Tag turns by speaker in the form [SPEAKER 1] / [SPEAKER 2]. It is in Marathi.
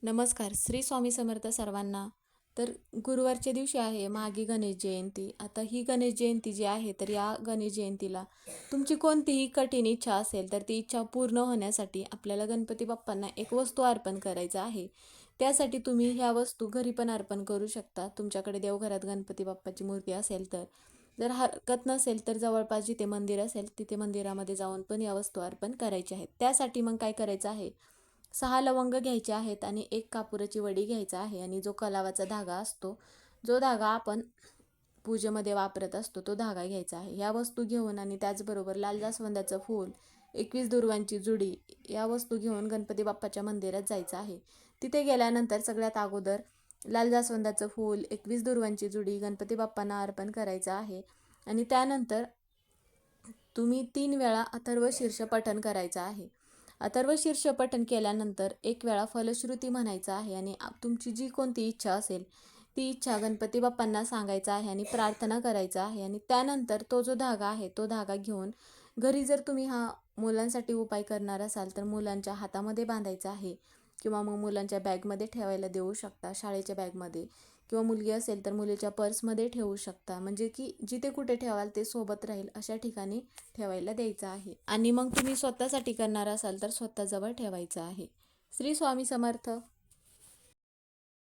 [SPEAKER 1] नमस्कार. श्री स्वामी समर्थ सर्वांना. तर गुरुवारच्या दिवशी आहे माघी गणेश जयंती. आता ही गणेश जयंती जी आहे, तर या गणेश जयंतीला तुमची कोणतीही कठीण इच्छा असेल तर ती इच्छा पूर्ण होण्यासाठी आपल्याला गणपती बाप्पांना एक वस्तू अर्पण करायचं आहे. त्यासाठी तुम्ही ह्या वस्तू घरी पण अर्पण करू शकता. तुमच्याकडे देवघरात गणपती बाप्पाची मूर्ती असेल तर. जर हरकत नसेल तर जवळपास जिथे मंदिर असेल तिथे मंदिरामध्ये जाऊन पण या वस्तू अर्पण करायच्या आहेत. त्यासाठी मग काय करायचं आहे, 6 लवंग घ्यायचे आहेत आणि एक कापुराची वडी घ्यायचा आहे आणि जो कलावाचा धागा असतो, जो धागा आपण पूजेमध्ये वापरत असतो, तो धागा घ्यायचा आहे. या वस्तू घेऊन आणि त्याचबरोबर लाल जास्वंदाचं फूल, 21 दुर्वांची जुडी या वस्तू घेऊन गणपती बाप्पाच्या मंदिरात जायचं आहे. तिथे गेल्यानंतर सगळ्यात अगोदर लाल जास्वंदाचं फूल, 21 दुर्वांची जुडी गणपती बाप्पांना अर्पण करायचं आहे आणि त्यानंतर तुम्ही 3 वेळा अथर्व शीर्ष पठण करायचं आहे. अथर्व शीर्ष पठण केल्यानंतर 1 वेळा फलश्रुती म्हणायचं आहे आणि तुमची जी कोणती इच्छा असेल ती इच्छा गणपती बाप्पांना सांगायचं आहे आणि प्रार्थना करायचं आहे. आणि त्यानंतर तो जो धागा आहे तो धागा घेऊन घरी जर तुम्ही हा मुलांसाठी उपाय करणार असाल तर मुलांच्या हातामध्ये बांधायचा आहे किंवा मग मुलांच्या बॅगमध्ये ठेवायला देऊ शकता, शाळेच्या बॅगमध्ये, किंवा मुलगी असेल तर मुलीच्या पर्समध्ये ठेवू शकता. म्हणजे की जिथे कुठे ठेवाल ते सोबत राहील अशा ठिकाणी ठेवायला द्यायचं आहे. आणि मग तुम्ही स्वतःसाठी करणार असाल तर स्वतःजवळ ठेवायचं आहे. श्री स्वामी समर्थ.